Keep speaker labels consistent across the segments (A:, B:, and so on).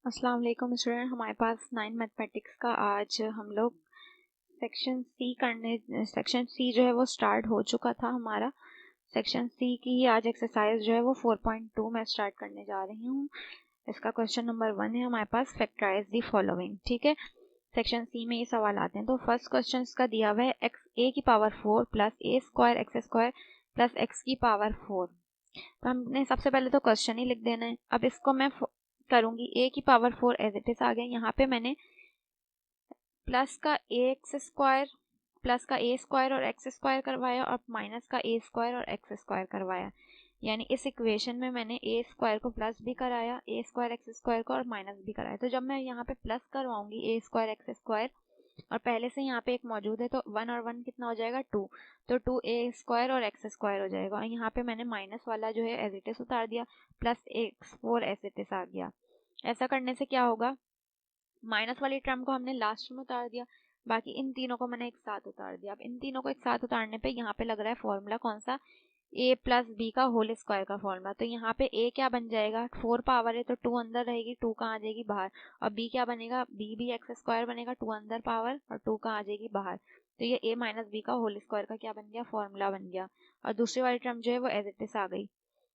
A: अस्सलाम वालेकुम स्टूडेंट। हमारे पास 9 मैथमेटिक्स का आज हम लोग सेक्शन सी जो है वो स्टार्ट हो चुका था। हमारा सेक्शन सी की ही आज एक्सरसाइज जो है वो 4.2 मैं स्टार्ट करने जा रही हूँ। इसका क्वेश्चन नंबर 1 है हमारे पास, फैक्टराइज दी फॉलोइंग। ठीक है, सेक्शन सी में ये सवाल आते हैं। तो फर्स्ट क्वेश्चन इसका दिया हुआ है एक्स ए की power 4 plus a square x square plus x की पावर 4। तो हमने सबसे पहले तो क्वेश्चन ही लिख देना है। अब इसको मैं करूंगी ए की पावर 4 एज इट इज आ गया। यहाँ पे मैंने प्लस का ए एक्स स्क्वायर प्लस का ए स्क्वायर और एक्स स्क्वायर करवाया और माइनस का ए स्क्वायर और एक्स स्क्वायर करवाया। यानी इस इक्वेशन में मैंने ए स्क्वायर को प्लस भी कराया, ए स्क्वायर एक्स स्क्वायर को और माइनस भी कराया। तो जब मैं यहाँ पे प्लस करवाऊंगी ए स्क्वायर एक्स स्क्वायर और पहले से यहाँ पे एक मौजूद है तो 1 और 1 कितना हो जाएगा 2, तो 2 ए स्क्वायर और एक्स स्क्वायर हो जाएगा। और यहाँ पे मैंने माइनस वाला जो है एज इट इज उतार दिया, plus x 4 as it is आ गया। ऐसा करने से क्या होगा, माइनस वाली टर्म को हमने लास्ट में उतार दिया, बाकी इन तीनों को मैंने एक साथ उतार दिया। अब इन तीनों को एक साथ उतारने पे यहाँ पे लग रहा है फॉर्मूला कौन सा, ए प्लस बी का होल स्क्वायर का फॉर्मूला। तो यहाँ पे ए क्या बन जाएगा, 4 पावर है तो 2 अंदर रहेगी, 2 कहाँ आ जाएगी बाहर। और बी क्या बनेगा, बी भी एक्स स्क्वायर बनेगा, 2 अंदर पावर और 2 कहाँ आ जाएगी बाहर। तो ये ए माइनस बी का होल स्क्वायर का क्या बन गया, फॉर्मूला बन गया। और दूसरी वाली टर्म जो है वो एज इट इज आ गई।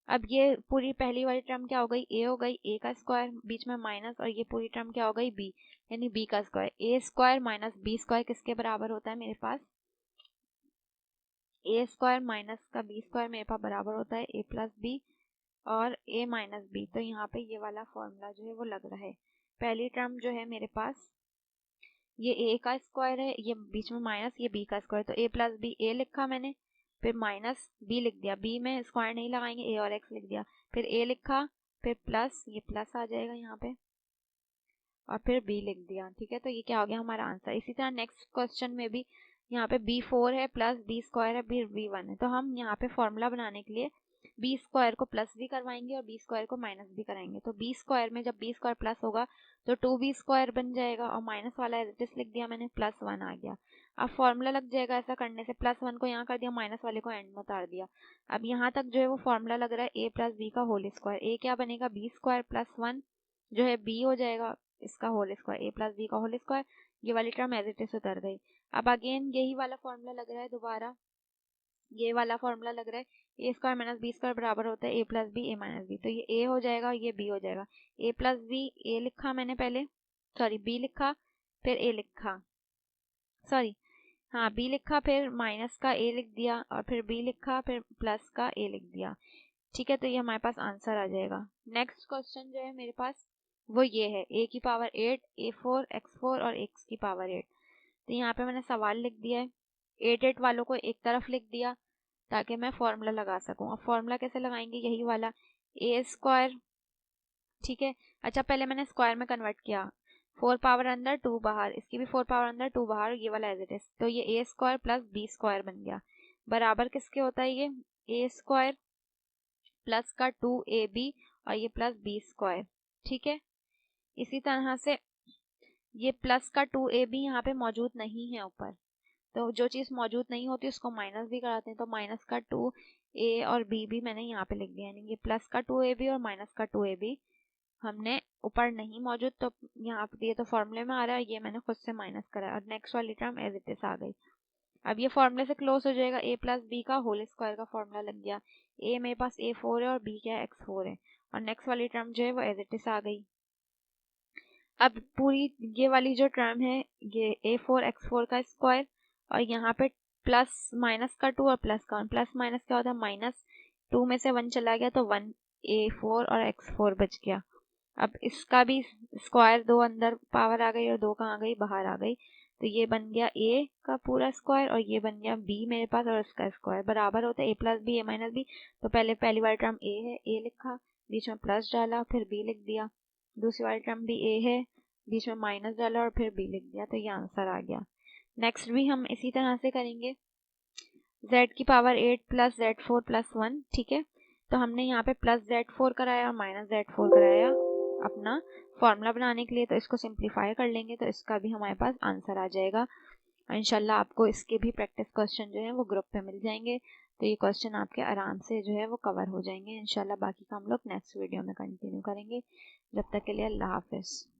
A: अब ये पूरी पहली वाली टर्म क्या हो गई, ए हो गई, ए का स्क्वायर बीच में माइनस, और ये पूरी टर्म क्या हो गई बी, यानी बी का स्क्वायर। ए स्क्वायर माइनस बी स्क्वायर किसके बराबर होता है मेरे पास, ए स्क्वायर माइनस का बी स्क्वायर मेरे पास बराबर होता है ए प्लस बी और ए माइनस बी। तो यहाँ पे ये वाला फॉर्मूला जो है वो लग रहा है। पहली टर्म जो है मेरे पास ये ए का स्क्वायर है, ये बीच में माइनस, ये बी का स्क्वायर। तो ए प्लस बी ए लिखा मैंने, फिर माइनस बी लिख दिया, बी में स्क्वायर नहीं लगाएंगे, ए और एक्स लिख दिया, फिर ए लिखा, फिर प्लस, ये प्लस आ जाएगा यहाँ पे, और फिर बी लिख दिया। ठीक है, तो ये क्या हो गया हमारा आंसर। इसी तरह नेक्स्ट क्वेश्चन में भी यहाँ पे बी 4 है प्लस बी स्क्वायर है फिर बी 1 है। तो हम यहाँ पे फॉर्मूला बनाने के लिए बी स्क्वायर को प्लस भी करवाएंगे और बी स्क्वायर को माइनस भी कराएंगे। तो बी स्क्वायर में जब बी स्क्वायर प्लस होगा तो 2b स्क्वायर बन जाएगा, और माइनस वाला एज इट इज लिख दिया मैंने, प्लस 1 आ गया। अब फॉर्मूला लग जाएगा ऐसा करने से, प्लस 1 को यहाँ कर दिया, माइनस वाले को एंड में उतार दिया। अब यहाँ तक जो है वो फॉर्मूला लग रहा है ए प्लस बी का होल स्क्वायर। ए क्या बनेगा, बी स्क्वायर प्लस 1 जो है बी हो जाएगा इसका होल स्क्वायर, ए प्लस बी का होल स्क्वायर। ये वाली टर्म एज इट इज उतर गई। अब अगेन यही वाला फॉर्मूला लग रहा है दोबारा, ये वाला फॉर्मूला लग रहा है ए स्क्वायर माइनस बी स्क्वायर बराबर होता है ए प्लस बी ए माइनस बी। तो ये ए हो जाएगा और ये बी हो जाएगा। ए प्लस बी, ए लिखा मैंने पहले, सॉरी बी लिखा, फिर ए लिखा, सॉरी हाँ बी लिखा, फिर माइनस का ए लिख दिया, और फिर बी लिखा, फिर प्लस का ए लिख दिया। ठीक है, तो ये हमारे पास आंसर आ जाएगा। नेक्स्ट क्वेश्चन जो है मेरे पास वो ये है, ए की पावर 8 ए 4 एक्स 4 और एक्स की पावर 8। तो यहाँ पे मैंने सवाल लिख दिया है, 8 वालों को एक तरफ लिख दिया ताकि मैं फॉर्मूला लगा सकूं। अब फॉर्मूला कैसे लगाएंगे, यही वाला ए स्क्वायर। ठीक है, अच्छा पहले मैंने स्क्वायर में कन्वर्ट किया, 4 पावर अंदर 2 बाहर, इसकी भी 4 पावर अंदर 2 बाहर, ये वाला एज इट इज। तो ये ए स्क्वायर प्लस बी स्क्वायर बन गया, बराबर किसके होता है ये, ए स्क्वायर प्लस का 2ab और ये प्लस बी स्क्वायर। ठीक है, इसी तरह से ये प्लस का 2ab यहाँ पे मौजूद नहीं है ऊपर, तो जो चीज़ मौजूद नहीं होती उसको माइनस भी कराते हैं। तो माइनस का 2a और b भी मैंने यहाँ पे लिख दिया, यानी ये प्लस का 2ab और माइनस का 2ab हमने ऊपर नहीं मौजूद, तो यहाँ पे ये तो फॉर्मूले में आ रहा है, ये मैंने खुद से माइनस करा और नेक्स्ट वाली टर्म एज इट इज आ गई। अब ये फॉर्मूले से क्लोज हो जाएगा, ए प्लस बी का होल स्क्वायर का फॉर्मूला लग गया। ए मेरे पास ए 4 है और बी क्या है एक्स 4 है, और नेक्स्ट वाली टर्म जो है वो एज इट इज आ गई। अब पूरी ये वाली जो टर्म है ये ए 4 एक्स 4 का स्क्वायर, और यहाँ पे प्लस माइनस का 2 और प्लस का 1, प्लस माइनस क्या होता है माइनस, 2 में से 1 चला गया तो 1 ए 4 और एक्स 4 बच गया। अब इसका भी स्क्वायर, 2 अंदर पावर आ गई और 2 कहाँ आ गई बाहर आ गई, तो ये बन गया ए का पूरा स्क्वायर और ये बन गया बी मेरे पास और इसका स्क्वायर, बराबर होता है ए प्लस बी ए माइनस बी। तो पहले पहली वाली टर्म ए है, ए लिखा, बीच में प्लस डाला, फिर बी लिख दिया। दूसरी वाली टर्म भी ए है, बीच में माइनस डाला और फिर बी लिख दिया, तो ये आंसर आ गया। नेक्स्ट भी हम इसी तरह से करेंगे, z की पावर 8 प्लस z4 प्लस 1। ठीक है, तो हमने यहाँ पे प्लस z4 कराया और माइनस z4 कराया अपना फॉर्मूला बनाने के लिए, तो इसको सिंप्लीफाई कर लेंगे तो इसका भी हमारे पास आंसर आ जाएगा। इंशाल्लाह आपको इसके भी प्रैक्टिस क्वेश्चन जो है वो ग्रुप पे मिल जाएंगे, तो ये क्वेश्चन आपके आराम से जो है वो कवर हो जाएंगे इंशाल्लाह। बाकी का हम लोग नेक्स्ट वीडियो में कंटिन्यू करेंगे। जब तक के लिए अल्लाह हाफिज़।